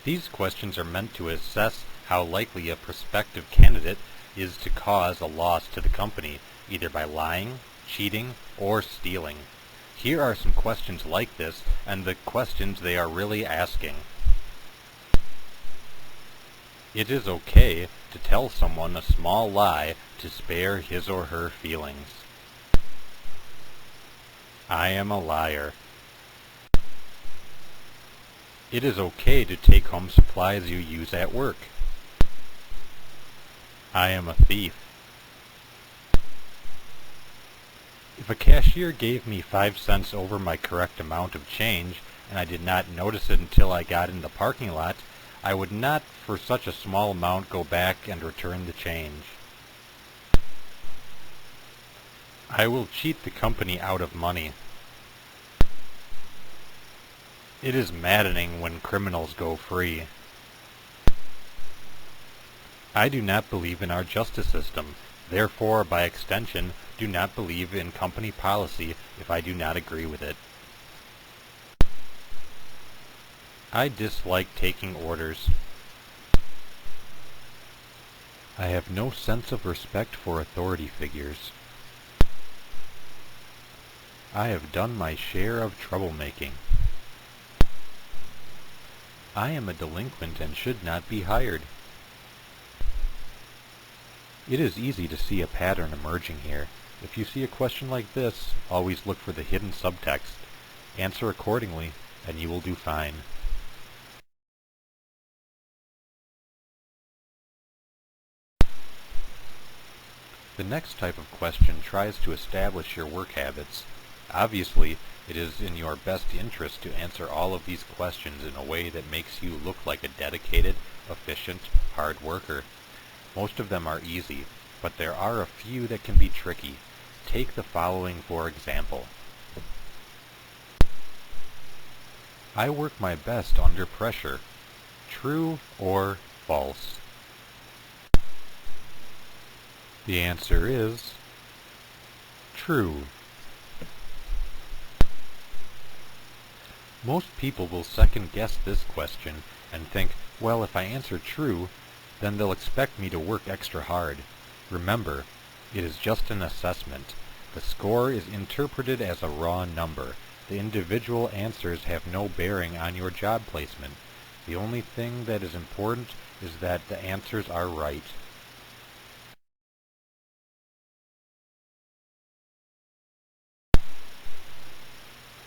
These questions are meant to assess how likely a prospective candidate is to cause a loss to the company, either by lying, cheating, or stealing. Here are some questions like this, and the questions they are really asking. It is okay to tell someone a small lie to spare his or her feelings. I am a liar. It is okay to take home supplies you use at work. I am a thief. If a cashier gave me 5 cents over my correct amount of change, and I did not notice it until I got in the parking lot, I would not for such a small amount go back and return the change. I will cheat the company out of money. It is maddening when criminals go free. I do not believe in our justice system. Therefore, by extension, do not believe in company policy if I do not agree with it. I dislike taking orders. I have no sense of respect for authority figures. I have done my share of troublemaking. I am a delinquent and should not be hired. It is easy to see a pattern emerging here. If you see a question like this, always look for the hidden subtext. Answer accordingly, and you will do fine. The next type of question tries to establish your work habits. Obviously, it is in your best interest to answer all of these questions in a way that makes you look like a dedicated, efficient, hard worker. Most of them are easy, but there are a few that can be tricky. Take the following for example. I work my best under pressure. True or false? The answer is true. Most people will second guess this question and think, well, if I answer true, then they'll expect me to work extra hard. Remember, it is just an assessment. The score is interpreted as a raw number. The individual answers have no bearing on your job placement. The only thing that is important is that the answers are right.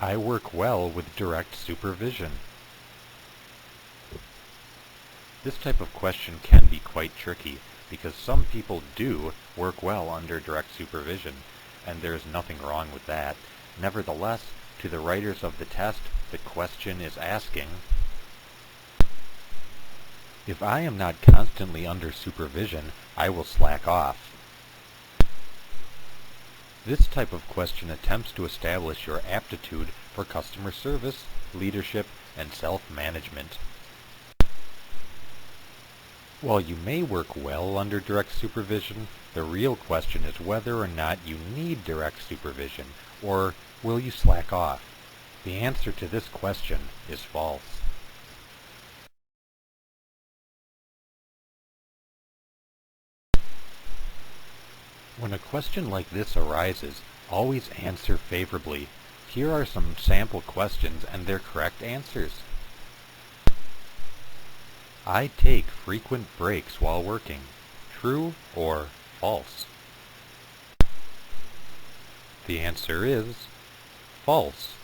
I work well with direct supervision. This type of question can be quite tricky because some people do work well under direct supervision, and there is nothing wrong with that. Nevertheless, to the writers of the test, the question is asking, if I am not constantly under supervision, I will slack off. This type of question attempts to establish your aptitude for customer service, leadership, and self-management. While you may work well under direct supervision, the real question is whether or not you need direct supervision, or will you slack off? The answer to this question is false. When a question like this arises, always answer favorably. Here are some sample questions and their correct answers. I take frequent breaks while working. True or false? The answer is false.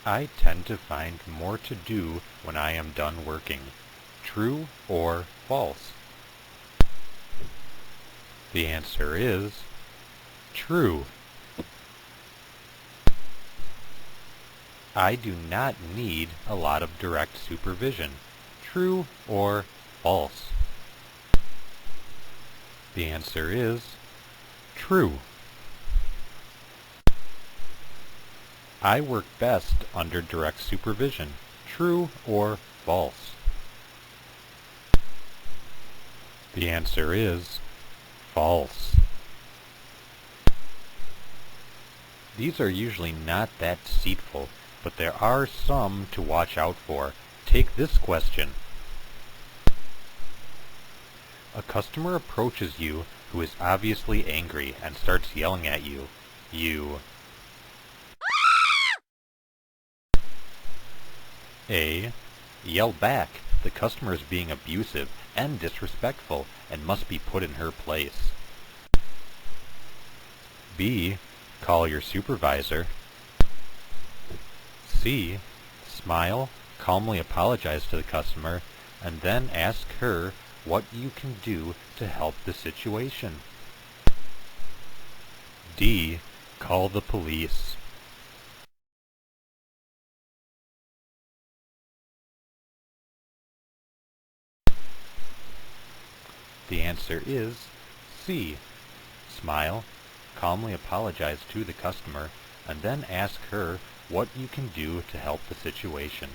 I tend to find more to do when I am done working. True or false? The answer is true. I do not need a lot of direct supervision. True or false? The answer is true. I work best under direct supervision. True or false? The answer is false. These are usually not that deceitful. but there are some to watch out for. Take this question. A customer approaches you who is obviously angry and starts yelling at you. You A. Yell back. The customer is being abusive and disrespectful and must be put in her place. B. Call your supervisor. C. Smile, calmly apologize to the customer, and then ask her what you can do to help the situation. D. Call the police. The answer is C. Smile, calmly apologize to the customer, and then ask her what you can do to help the situation.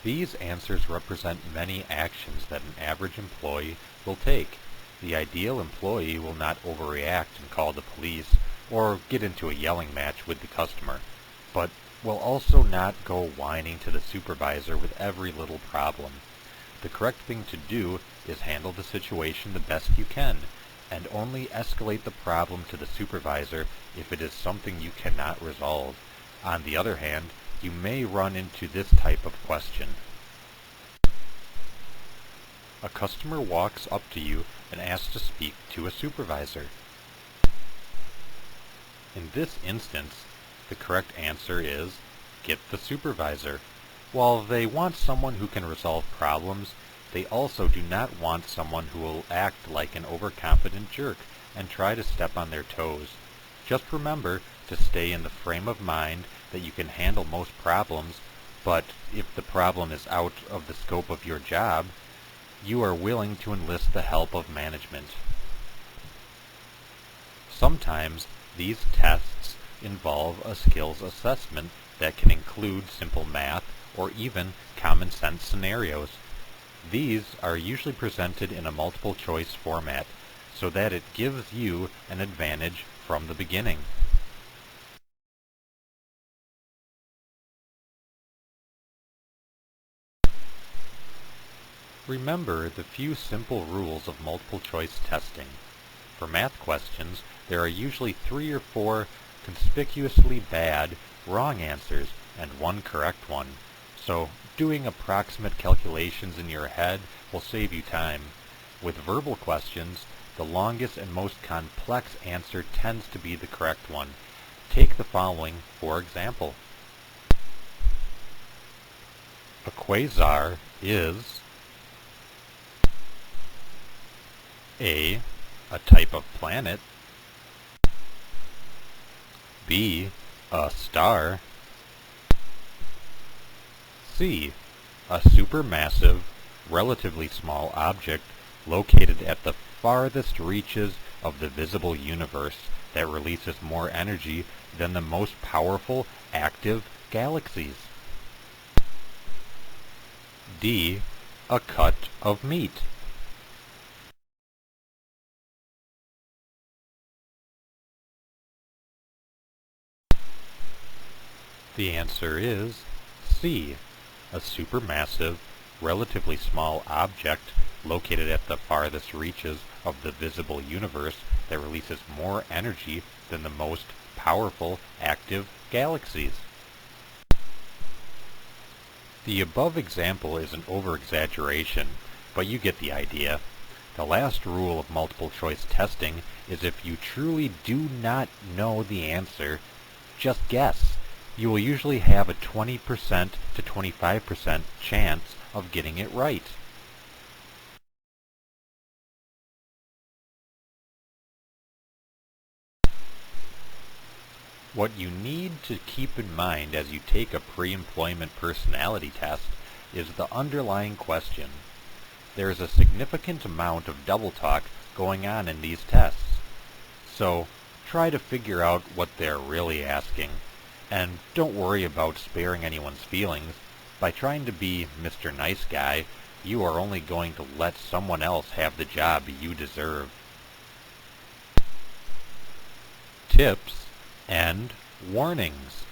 These answers represent many actions that an average employee will take. The ideal employee will not overreact and call the police or get into a yelling match with the customer, but will also not go whining to the supervisor with every little problem. The correct thing to do is handle the situation the best you can, and only escalate the problem to the supervisor if it is something you cannot resolve. On the other hand, you may run into this type of question. A customer walks up to you and asks to speak to a supervisor. In this instance, the correct answer is get the supervisor. While they want someone who can resolve problems, they also do not want someone who will act like an overconfident jerk and try to step on their toes. Just remember to stay in the frame of mind that you can handle most problems, but if the problem is out of the scope of your job, you are willing to enlist the help of management. Sometimes these tests involve a skills assessment that can include simple math or even common sense scenarios. These are usually presented in a multiple choice format so that it gives you an advantage from the beginning. Remember the few simple rules of multiple choice testing. For math questions, there are usually 3 or 4 conspicuously bad, wrong answers and 1 correct one. So doing approximate calculations in your head will save you time. With verbal questions, the longest and most complex answer tends to be the correct one. Take the following for example. A quasar is A. A type of planet. B. A star. C. A supermassive, relatively small object located at the farthest reaches of the visible universe that releases more energy than the most powerful active galaxies. D. A cut of meat. The answer is C. A supermassive, relatively small object located at the farthest reaches of the visible universe that releases more energy than the most powerful active galaxies. The above example is an over-exaggeration, but you get the idea. The last rule of multiple choice testing is if you truly do not know the answer, just guess. You will usually have a 20% to 25% chance of getting it right. What you need to keep in mind as you take a pre-employment personality test is the underlying question. There is a significant amount of double talk going on in these tests, so try to figure out what they're really asking. And don't worry about sparing anyone's feelings. By trying to be Mr. Nice Guy, you are only going to let someone else have the job you deserve. Tips and warnings.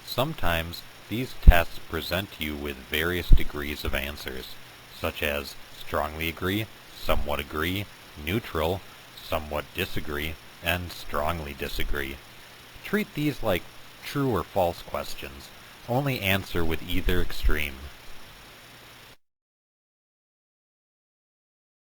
Sometimes these tests present you with various degrees of answers, such as strongly agree, somewhat agree, neutral, somewhat disagree, and strongly disagree. Treat these like true or false questions. Only answer with either extreme.